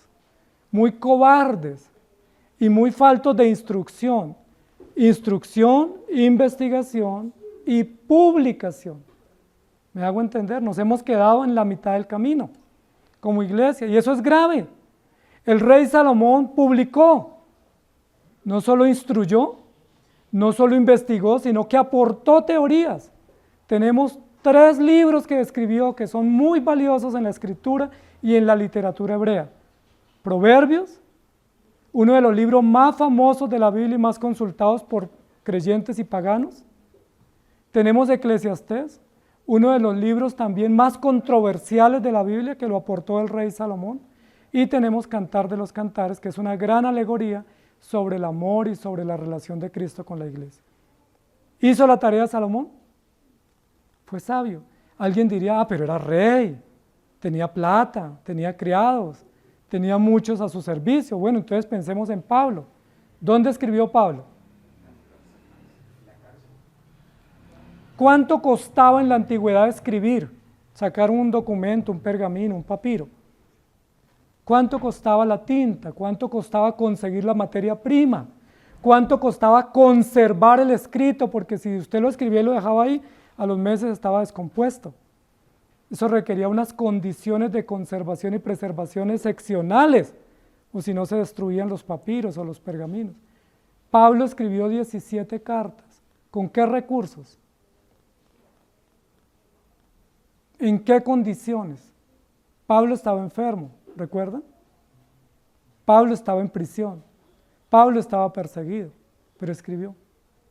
muy cobardes y muy faltos de instrucción. Instrucción, investigación y publicación. ¿Me hago entender? Nos hemos quedado en la mitad del camino como iglesia y eso es grave. El rey Salomón publicó, no solo instruyó, no solo investigó, sino que aportó teorías. Tenemos 3 libros que escribió que son muy valiosos en la escritura y en la literatura hebrea. Proverbios, uno de los libros más famosos de la Biblia y más consultados por creyentes y paganos. Tenemos Eclesiastés, uno de los libros también más controversiales de la Biblia que lo aportó el rey Salomón. Y tenemos Cantar de los Cantares, que es una gran alegoría sobre el amor y sobre la relación de Cristo con la iglesia. ¿Hizo la tarea Salomón? Fue sabio. Alguien diría, pero era rey, tenía plata, tenía criados, tenía muchos a su servicio. Bueno, entonces pensemos en Pablo. ¿Dónde escribió Pablo? ¿Cuánto costaba en la antigüedad escribir? Sacar un documento, un pergamino, un papiro. ¿Cuánto costaba la tinta? ¿Cuánto costaba conseguir la materia prima? ¿Cuánto costaba conservar el escrito? Porque si usted lo escribía y lo dejaba ahí, a los meses estaba descompuesto. Eso requería unas condiciones de conservación y preservación excepcionales, o si no se destruían los papiros o los pergaminos. Pablo escribió 17 cartas. ¿Con qué recursos? ¿En qué condiciones? Pablo estaba enfermo, ¿recuerdan? Pablo estaba en prisión, Pablo estaba perseguido, pero escribió.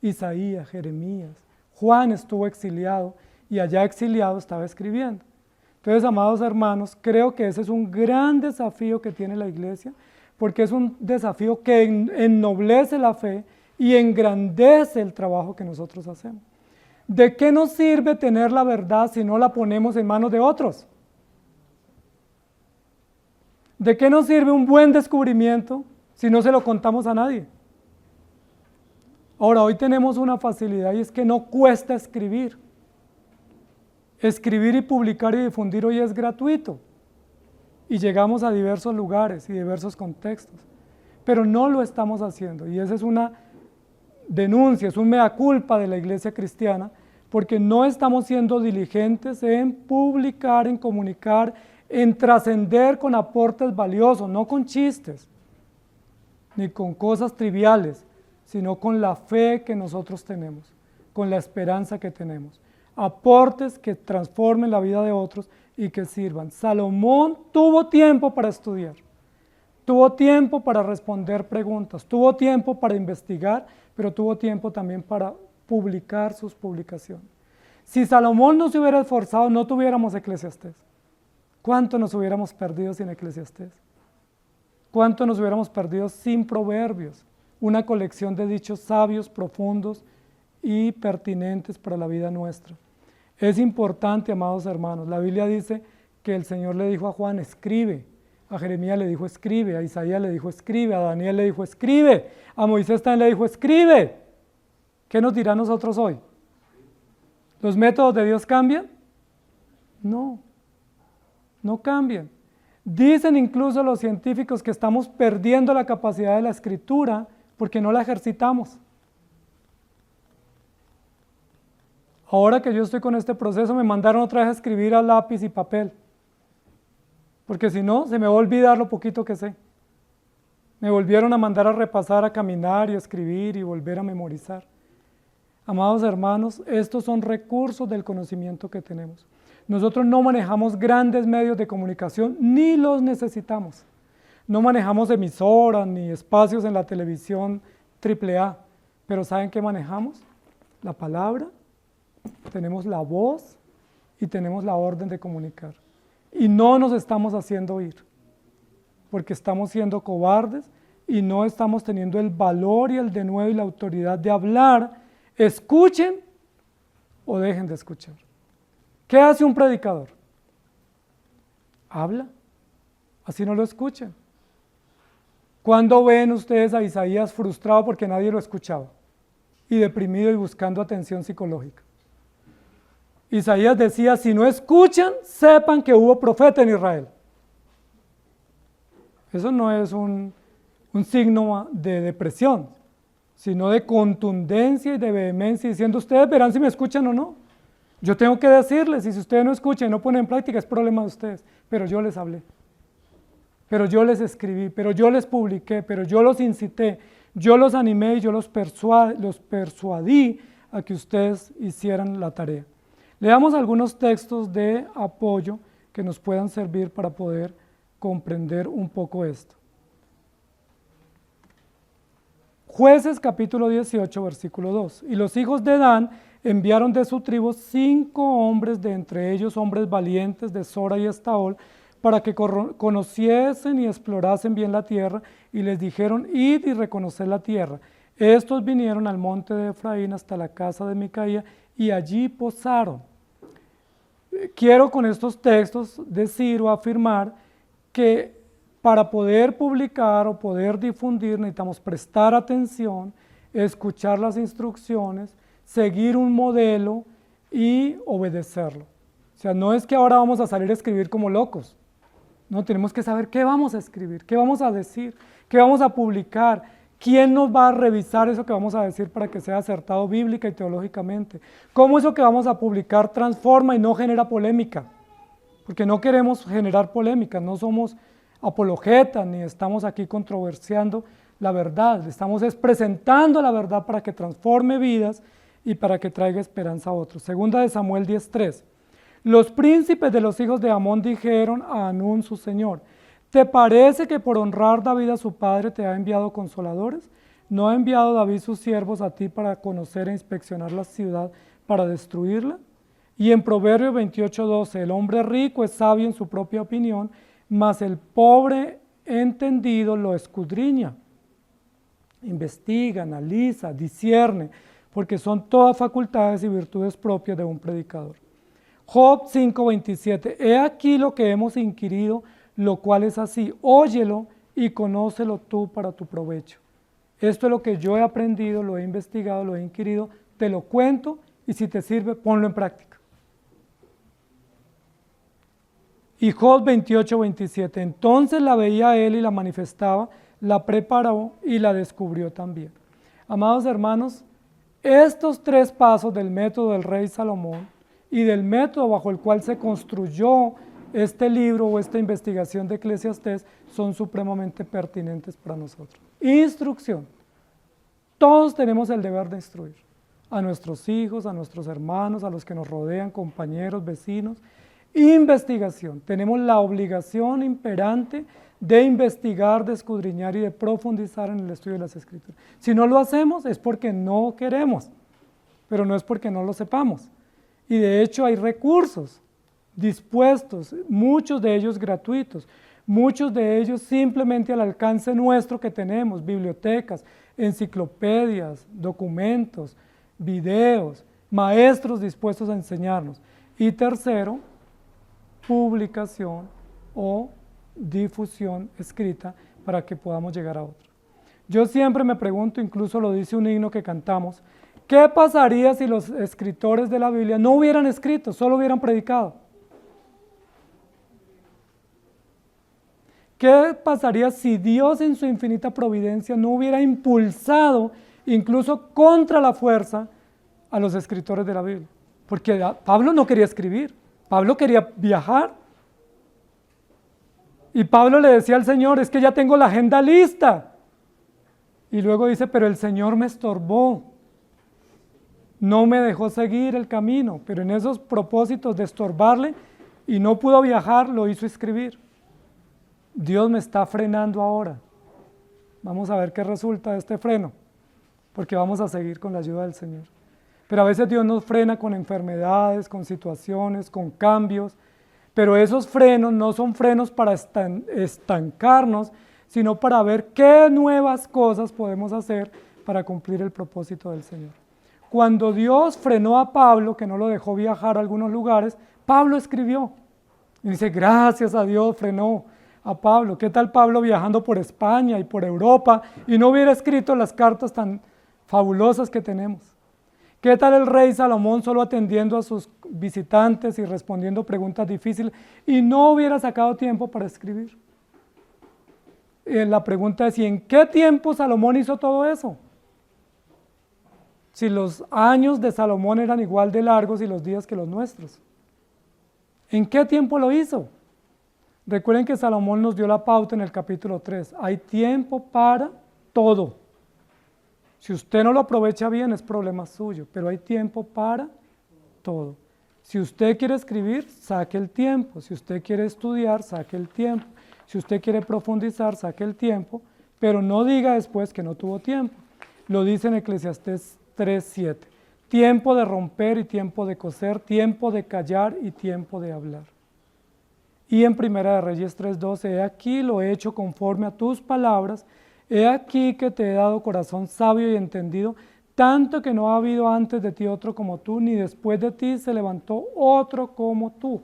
Isaías, Jeremías, Juan estuvo exiliado y allá exiliado estaba escribiendo. Entonces, amados hermanos, creo que ese es un gran desafío que tiene la iglesia, porque es un desafío que ennoblece la fe y engrandece el trabajo que nosotros hacemos. ¿De qué nos sirve tener la verdad si no la ponemos en manos de otros? ¿De qué nos sirve un buen descubrimiento si no se lo contamos a nadie? Ahora, hoy tenemos una facilidad y es que no cuesta escribir. Escribir y publicar y difundir hoy es gratuito. Y llegamos a diversos lugares y diversos contextos. Pero no lo estamos haciendo y esa es una denuncia, es un mea culpa de la iglesia cristiana, porque no estamos siendo diligentes en publicar, en comunicar, en trascender con aportes valiosos, no con chistes, ni con cosas triviales, sino con la fe que nosotros tenemos, con la esperanza que tenemos. Aportes que transformen la vida de otros y que sirvan. Salomón tuvo tiempo para estudiar, tuvo tiempo para responder preguntas, tuvo tiempo para investigar, pero tuvo tiempo también para publicar sus publicaciones. Si Salomón no se hubiera esforzado, no tuviéramos Eclesiastés. ¿Cuánto nos hubiéramos perdido sin Eclesiastés? ¿Cuánto nos hubiéramos perdido sin Proverbios? Una colección de dichos sabios, profundos y pertinentes para la vida nuestra. Es importante, amados hermanos, la Biblia dice que el Señor le dijo a Juan, escribe. A Jeremías le dijo, escribe. A Isaías le dijo, escribe. A Daniel le dijo, escribe. A Moisés también le dijo, escribe. ¿Qué nos dirá a nosotros hoy? ¿Los métodos de Dios cambian? No, no cambian. Dicen incluso los científicos que estamos perdiendo la capacidad de la escritura porque no la ejercitamos. Ahora que yo estoy con este proceso, me mandaron otra vez a escribir a lápiz y papel, porque si no, se me va a olvidar lo poquito que sé. Me volvieron a mandar a repasar, a caminar y a escribir y volver a memorizar. Amados hermanos, estos son recursos del conocimiento que tenemos. Nosotros no manejamos grandes medios de comunicación, ni los necesitamos. No manejamos emisoras ni espacios en la televisión AAA, pero ¿saben qué manejamos? La palabra, tenemos la voz y tenemos la orden de comunicar. Y no nos estamos haciendo oír, porque estamos siendo cobardes y no estamos teniendo el valor y el denuedo y la autoridad de hablar. Escuchen o dejen de escuchar. ¿Qué hace un predicador? Habla, así no lo escuchen. ¿Cuándo ven ustedes a Isaías frustrado porque nadie lo escuchaba? Y deprimido y buscando atención psicológica. Isaías decía, si no escuchan, sepan que hubo profeta en Israel. Eso no es un signo de depresión, sino de contundencia y de vehemencia, diciendo, ustedes verán si me escuchan o no. Yo tengo que decirles, y si ustedes no escuchan y no ponen en práctica, es problema de ustedes, pero yo les hablé, pero yo les escribí, pero yo les publiqué, pero yo los incité, yo los animé y yo los persuadí a que ustedes hicieran la tarea. Leamos algunos textos de apoyo que nos puedan servir para poder comprender un poco esto. Jueces capítulo 18, versículo 2. Y los hijos de Dan enviaron de su tribu 5 hombres, de entre ellos hombres valientes de Sora y Estaol, para que conociesen y explorasen bien la tierra, y les dijeron, id y reconoced la tierra. Estos vinieron al monte de Efraín hasta la casa de Micaía, y allí posaron. Quiero con estos textos decir o afirmar que para poder publicar o poder difundir necesitamos prestar atención, escuchar las instrucciones, seguir un modelo y obedecerlo. O sea, no es que ahora vamos a salir a escribir como locos. No, tenemos que saber qué vamos a escribir, qué vamos a decir, qué vamos a publicar, quién nos va a revisar eso que vamos a decir para que sea acertado bíblica y teológicamente, cómo eso que vamos a publicar transforma y no genera polémica, porque no queremos generar polémica, no somos apologetas ni estamos aquí controversiando la verdad, estamos presentando la verdad para que transforme vidas y para que traiga esperanza a otros. Segunda de Samuel 10:3. Los príncipes de los hijos de Amón dijeron a Hanún su señor, ¿te parece que por honrar David a su padre te ha enviado consoladores? ¿No ha enviado David sus siervos a ti para conocer e inspeccionar la ciudad para destruirla? Y en Proverbios 28:12, el hombre rico es sabio en su propia opinión, mas el pobre entendido lo escudriña. Investiga, analiza, discierne, porque son todas facultades y virtudes propias de un predicador. Job 5:27, he aquí lo que hemos inquirido, lo cual es así, óyelo y conócelo tú para tu provecho. Esto es lo que yo he aprendido, lo he investigado, lo he inquirido, te lo cuento y si te sirve, ponlo en práctica. Y Job 28:27, entonces la veía él y la manifestaba, la preparó y la descubrió también. Amados hermanos, estos 3 pasos del método del rey Salomón y del método bajo el cual se construyó este libro o esta investigación de Eclesiastés son supremamente pertinentes para nosotros. Instrucción. Todos tenemos el deber de instruir a nuestros hijos, a nuestros hermanos, a los que nos rodean, compañeros, vecinos. Investigación. Tenemos la obligación imperante de investigar, de escudriñar y de profundizar en el estudio de las Escrituras. Si no lo hacemos es porque no queremos, pero no es porque no lo sepamos. Y de hecho hay recursos dispuestos, muchos de ellos gratuitos, muchos de ellos simplemente al alcance nuestro que tenemos, bibliotecas, enciclopedias, documentos, videos, maestros dispuestos a enseñarnos. Y tercero, publicación o difusión escrita para que podamos llegar a otros. Yo siempre me pregunto, incluso lo dice un himno que cantamos, ¿qué pasaría si los escritores de la Biblia no hubieran escrito, solo hubieran predicado? ¿Qué pasaría si Dios en su infinita providencia no hubiera impulsado, incluso contra la fuerza, a los escritores de la Biblia? Porque Pablo no quería escribir, Pablo quería viajar. Y Pablo le decía al Señor, es que ya tengo la agenda lista. Y luego dice, pero el Señor me estorbó, no me dejó seguir el camino, pero en esos propósitos de estorbarle y no pudo viajar, lo hizo escribir. Dios me está frenando ahora. Vamos a ver qué resulta de este freno, porque vamos a seguir con la ayuda del Señor. Pero a veces Dios nos frena con enfermedades, con situaciones, con cambios, pero esos frenos no son frenos para estancarnos, sino para ver qué nuevas cosas podemos hacer para cumplir el propósito del Señor. Cuando Dios frenó a Pablo, que no lo dejó viajar a algunos lugares, Pablo escribió. Y dice, gracias a Dios frenó a Pablo. ¿Qué tal Pablo viajando por España y por Europa y no hubiera escrito las cartas tan fabulosas que tenemos? ¿Qué tal el rey Salomón solo atendiendo a sus visitantes y respondiendo preguntas difíciles y no hubiera sacado tiempo para escribir? La pregunta es, ¿y en qué tiempo Salomón hizo todo eso? Si los años de Salomón eran igual de largos y los días que los nuestros. ¿En qué tiempo lo hizo? Recuerden que Salomón nos dio la pauta en el capítulo 3. Hay tiempo para todo. Si usted no lo aprovecha bien es problema suyo, pero hay tiempo para todo. Si usted quiere escribir, saque el tiempo. Si usted quiere estudiar, saque el tiempo. Si usted quiere profundizar, saque el tiempo, pero no diga después que no tuvo tiempo. Lo dice en Eclesiastés 3:7. Tiempo de romper y tiempo de coser, tiempo de callar y tiempo de hablar. Y en Primera de Reyes 3:12, he aquí lo he hecho conforme a tus palabras, he aquí que te he dado corazón sabio y entendido, tanto que no ha habido antes de ti otro como tú, ni después de ti se levantó otro como tú.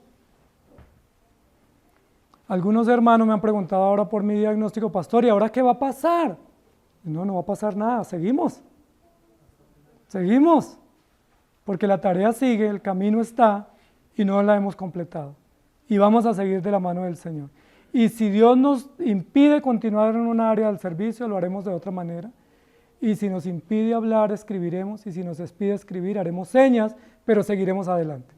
Algunos hermanos me han preguntado ahora por mi diagnóstico, pastor, ¿y ahora qué va a pasar? No, no va a pasar nada, seguimos, porque la tarea sigue, el camino está y no la hemos completado. Y vamos a seguir de la mano del Señor. Y si Dios nos impide continuar en un área del servicio, lo haremos de otra manera. Y si nos impide hablar, escribiremos. Y si nos impide escribir, haremos señas, pero seguiremos adelante.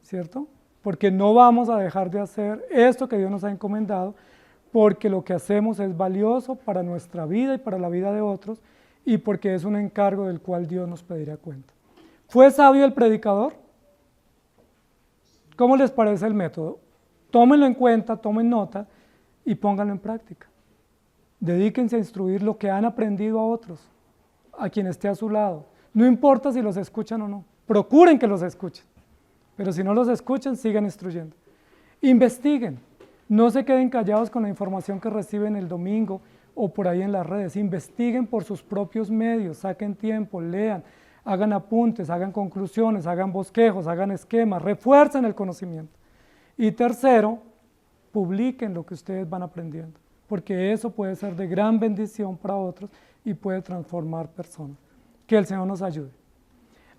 ¿Cierto? Porque no vamos a dejar de hacer esto que Dios nos ha encomendado, porque lo que hacemos es valioso para nuestra vida y para la vida de otros, y porque es un encargo del cual Dios nos pedirá cuenta. ¿Fue sabio el predicador? ¿Cómo les parece el método? Tómenlo en cuenta, tomen nota y pónganlo en práctica. Dedíquense a instruir lo que han aprendido a otros, a quien esté a su lado. No importa si los escuchan o no, procuren que los escuchen. Pero si no los escuchan, sigan instruyendo. Investiguen, no se queden callados con la información que reciben el domingo o por ahí en las redes. Investiguen por sus propios medios, saquen tiempo, lean, hagan apuntes, hagan conclusiones, hagan bosquejos, hagan esquemas, refuercen el conocimiento. Y tercero, publiquen lo que ustedes van aprendiendo, porque eso puede ser de gran bendición para otros y puede transformar personas. Que el Señor nos ayude.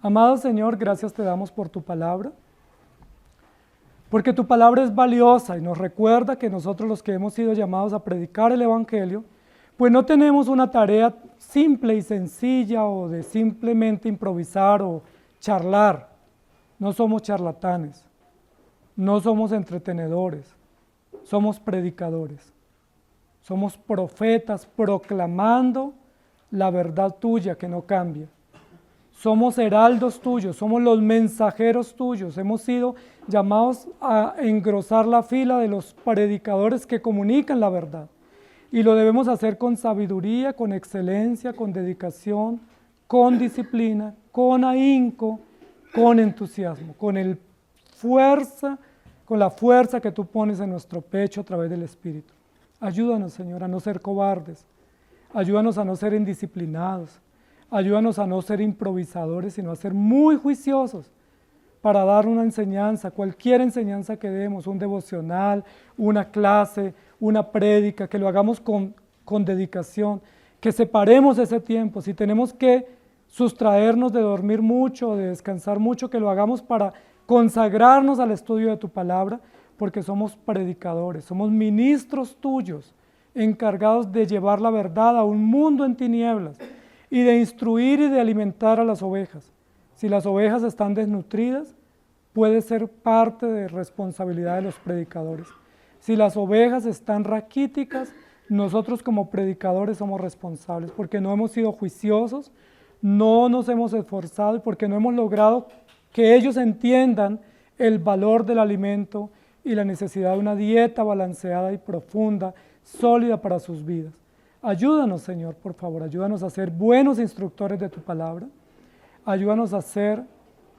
Amado Señor, gracias te damos por tu palabra, porque tu palabra es valiosa y nos recuerda que nosotros los que hemos sido llamados a predicar el Evangelio, pues no tenemos una tarea simple y sencilla o de simplemente improvisar o charlar. No somos charlatanes, no somos entretenedores, somos predicadores, somos profetas proclamando la verdad tuya que no cambia. Somos heraldos tuyos, somos los mensajeros tuyos, hemos sido llamados a engrosar la fila de los predicadores que comunican la verdad. Y lo debemos hacer con sabiduría, con excelencia, con dedicación, con disciplina, con ahínco, con entusiasmo, con la fuerza que tú pones en nuestro pecho a través del Espíritu. Ayúdanos, Señor, a no ser cobardes, ayúdanos a no ser indisciplinados, ayúdanos a no ser improvisadores, sino a ser muy juiciosos para dar una enseñanza, cualquier enseñanza que demos, un devocional, una clase, una prédica, que lo hagamos con dedicación, que separemos ese tiempo. Si tenemos que sustraernos de dormir mucho, de descansar mucho, que lo hagamos para consagrarnos al estudio de tu palabra, porque somos predicadores, somos ministros tuyos, encargados de llevar la verdad a un mundo en tinieblas y de instruir y de alimentar a las ovejas. Si las ovejas están desnutridas, puede ser parte de responsabilidad de los predicadores. Si las ovejas están raquíticas, nosotros como predicadores somos responsables, porque no hemos sido juiciosos, no nos hemos esforzado y porque no hemos logrado que ellos entiendan el valor del alimento y la necesidad de una dieta balanceada y profunda, sólida para sus vidas. Ayúdanos, Señor, por favor, ayúdanos a ser buenos instructores de tu palabra, ayúdanos a ser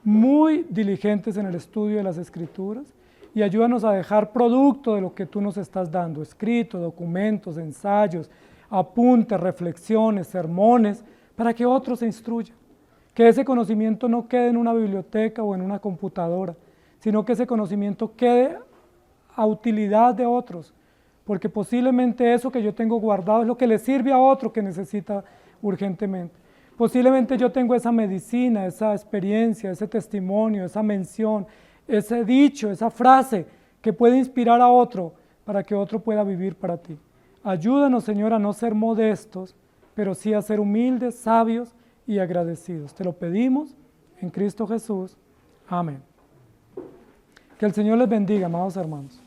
muy diligentes en el estudio de las Escrituras y ayúdanos a dejar producto de lo que tú nos estás dando, escritos, documentos, ensayos, apuntes, reflexiones, sermones, para que otros se instruyan. Que ese conocimiento no quede en una biblioteca o en una computadora, sino que ese conocimiento quede a utilidad de otros, porque posiblemente eso que yo tengo guardado es lo que le sirve a otro que necesita urgentemente. Posiblemente yo tengo esa medicina, esa experiencia, ese testimonio, esa mención, ese dicho, esa frase que puede inspirar a otro para que otro pueda vivir para ti. Ayúdanos, Señor, a no ser modestos, pero sí a ser humildes, sabios y agradecidos. Te lo pedimos en Cristo Jesús. Amén. Que el Señor les bendiga, amados hermanos.